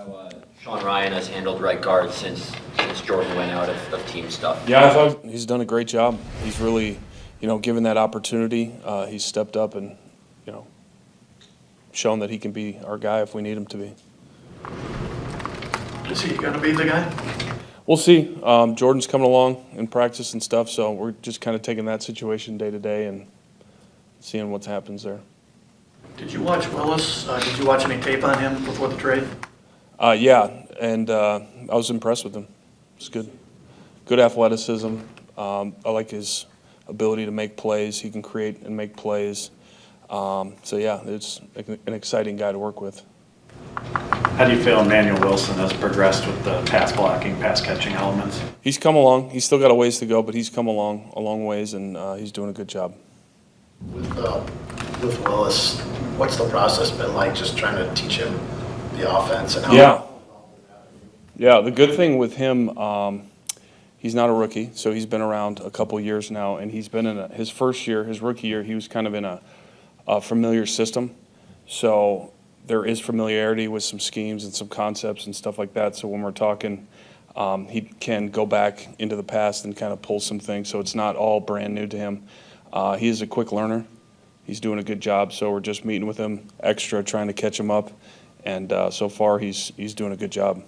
how Sean Ryan has handled right guard since Jordan went out of team stuff. Yeah, I thought he's done a great job. He's really, given that opportunity, he's stepped up and, shown that he can be our guy if we need him to be. Is he going to be the guy? We'll see. Jordan's coming along in practice and stuff, so we're just kind of taking that situation day to day and seeing what happens there. Did you watch Willis? Did you watch any tape on him before the trade? Yeah, and I was impressed with him. It's good. Good athleticism. I like his ability to make plays. He can create and make plays. So, yeah, it's an exciting guy to work with. How do you feel Emmanuel Wilson has progressed with the pass blocking, pass catching elements? He's come along. He's still got a ways to go, but he's come along a long ways, and he's doing a good job. With Willis, what's the process been like, just trying to teach him the offense and how? Yeah, the good thing with him, he's not a rookie, so he's been around a couple years now, and he's been in his first year, his rookie year, he was kind of in a familiar system. So there is familiarity with some schemes and some concepts and stuff like that. So when we're talking, he can go back into the past and kind of pull some things. So it's not all brand new to him. He is a quick learner. He's doing a good job. So we're just meeting with him extra, trying to catch him up. And so far, he's doing a good job.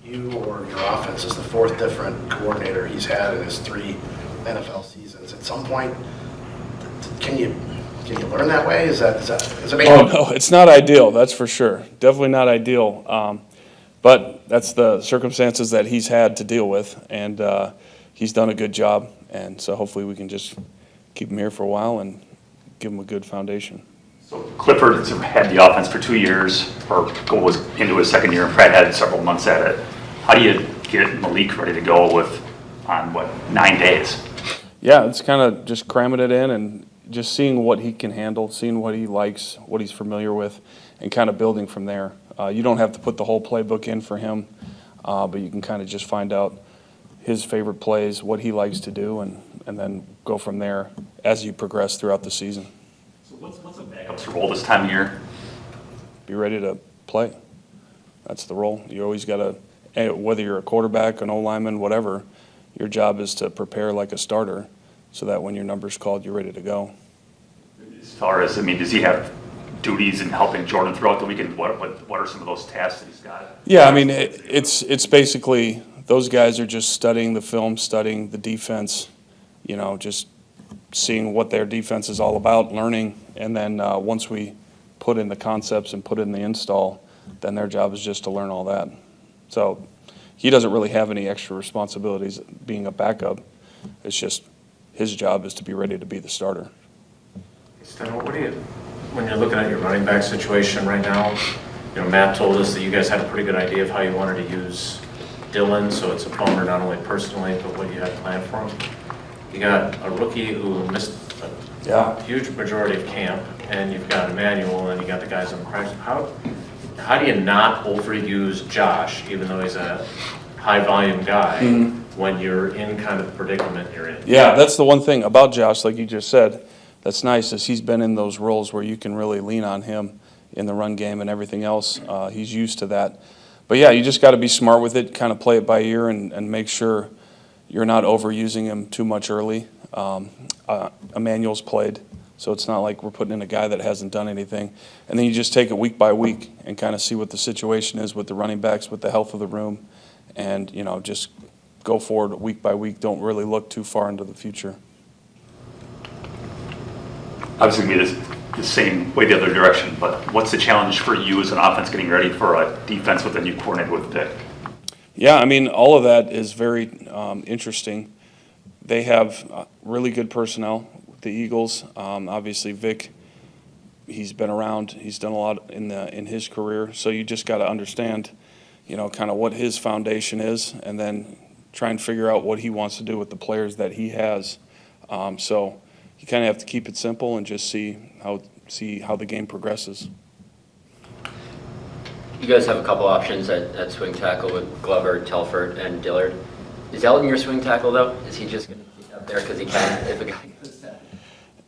You or your offense is the fourth different coordinator he's had in his 3 NFL seasons. At some point, can you learn that way? Is it no, it's not ideal, that's for sure. Definitely not ideal. But that's the circumstances that he's had to deal with, and he's done a good job. And so hopefully we can just keep him here for a while and give him a good foundation. So Clifford had the offense for 2 years, or was into his second year, and Fred had several months at it. How do you get Malik ready to go on 9 days? Yeah, it's kind of just cramming it in and just seeing what he can handle, seeing what he likes, what he's familiar with, and kind of building from there. You don't have to put the whole playbook in for him, but you can kind of just find out his favorite plays, what he likes to do, and then go from there as you progress throughout the season. So what's a backup's role this time of year? Be ready to play. That's the role. You always got to, whether you're a quarterback, an O-lineman, whatever, your job is to prepare like a starter so that when your number's called, you're ready to go. As far as, does he have duties in helping Jordan throughout the weekend? What are some of those tasks that he's got? Yeah, it's basically those guys are just studying the film, studying the defense, just seeing what their defense is all about, learning, and then once we put in the concepts and put in the install, then their job is just to learn all that. So he doesn't really have any extra responsibilities being a backup. It's just his job is to be ready to be the starter. Stenavich, when you're looking at your running back situation right now, Matt told us that you guys had a pretty good idea of how you wanted to use Dylan, so it's a bummer not only personally, but what you had planned for him. You got a rookie who missed a huge majority of camp, and you've got Emmanuel, and you got the guys on the practice. How do you not overuse Josh, even though he's a high-volume guy, when you're in kind of the predicament you're in? Yeah, that's the one thing about Josh, like you just said, that's nice, is he's been in those roles where you can really lean on him in the run game and everything else. He's used to that. But, yeah, you just got to be smart with it, kind of play it by ear and make sure you're not overusing him too much early. Emmanuel's played, so it's not like we're putting in a guy that hasn't done anything. And then you just take it week by week and kind of see what the situation is with the running backs, with the health of the room, and, just go forward week by week. Don't really look too far into the future. Obviously, it is the same way the other direction, but what's the challenge for you as an offense getting ready for a defense with a new coordinator with Vic? Yeah, all of that is very interesting. They have really good personnel, the Eagles. Obviously, Vic, he's been around. He's done a lot in his career. So you just got to understand, kind of what his foundation is, and then try and figure out what he wants to do with the players that he has. So you kind of have to keep it simple and just see how the game progresses. You guys have a couple options at swing tackle with Glover, Telford, and Dillard. Is Elton your swing tackle, though? Is he just going to be up there because he can if a guy goes down?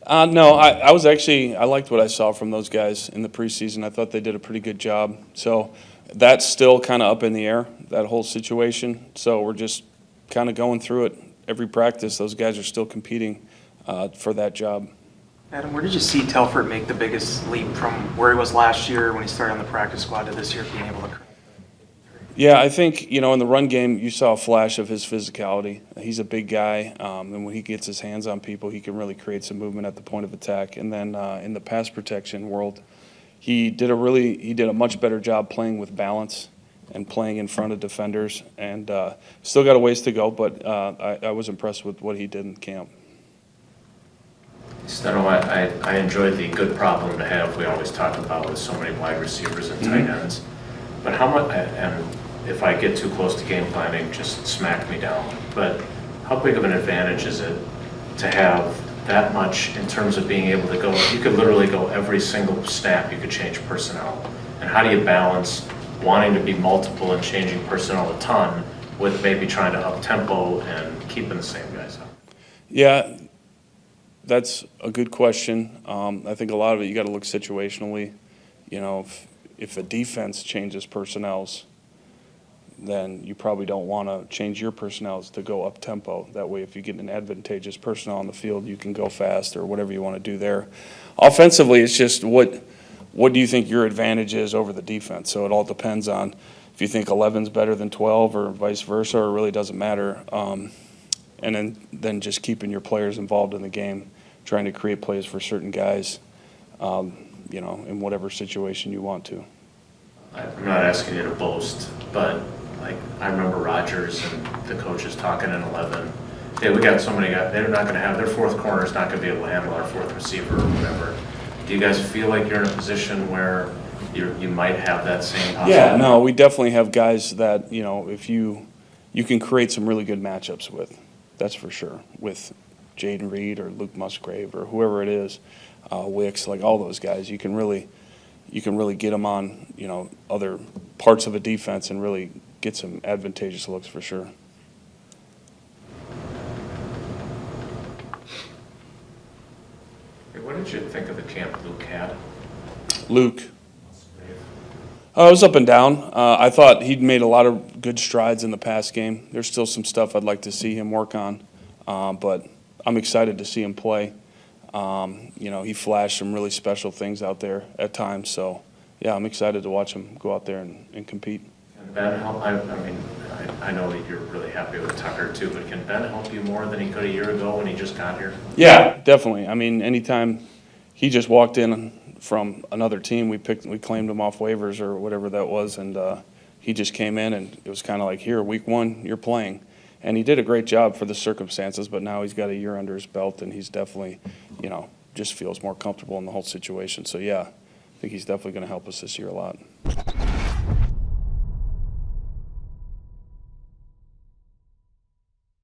No, I liked what I saw from those guys in the preseason. I thought they did a pretty good job. So that's still kind of up in the air, that whole situation. So we're just kind of going through it. Every practice, those guys are still competing for that job. Adam, where did you see Telford make the biggest leap from where he was last year when he started on the practice squad to this year being able to? Yeah, I think, in the run game, you saw a flash of his physicality. He's a big guy, and when he gets his hands on people, he can really create some movement at the point of attack. And then in the pass protection world, he did a much better job playing with balance and playing in front of defenders. And still got a ways to go, but I was impressed with what he did in camp. Steno, I enjoyed the good problem to have we always talk about with so many wide receivers and tight ends. But how much, and if I get too close to game planning, just smack me down. But how big of an advantage is it to have that much in terms of being able to go, you could literally go every single snap, you could change personnel. And how do you balance wanting to be multiple and changing personnel a ton with maybe trying to up tempo and keeping the same guys up? Yeah, that's a good question. I think a lot of it you got to look situationally. If a defense changes personnels, then you probably don't want to change your personnels to go up tempo. That way, if you get an advantageous personnel on the field, you can go fast or whatever you want to do there. Offensively, it's just what do you think your advantage is over the defense? So it all depends on if you think 11's better than 12 or vice versa, or it really doesn't matter. And then just keeping your players involved in the game, trying to create plays for certain guys, in whatever situation you want to. I'm not asking you to boast, but I remember Rodgers and the coaches talking in 11. Hey, we got so many guys, they're not going to have, their fourth corner is not going to be able to handle our fourth receiver or whatever. Do you guys feel like you're in a position where you might have that same possibility? Yeah, no, we definitely have guys that, if you can create some really good matchups with, that's for sure, with Jaden Reed or Luke Musgrave or whoever it is, Wicks, like all those guys, you can really get them on, other parts of a defense and really get some advantageous looks for sure. Hey, what did you think of the camp Luke had? Luke. It was up and down. I thought he'd made a lot of good strides in the pass game. There's still some stuff I'd like to see him work on, but I'm excited to see him play. He flashed some really special things out there at times. So, yeah, I'm excited to watch him go out there and compete. Can Ben help? I know that you're really happy with Tucker too, but can Ben help you more than he could a year ago when he just got here? Yeah, definitely. Anytime he just walked in from another team, we claimed him off waivers or whatever that was, and he just came in and it was kind of like, here, week one, you're playing. And he did a great job for the circumstances, but now he's got a year under his belt, and he's definitely, just feels more comfortable in the whole situation. So, yeah, I think he's definitely going to help us this year a lot.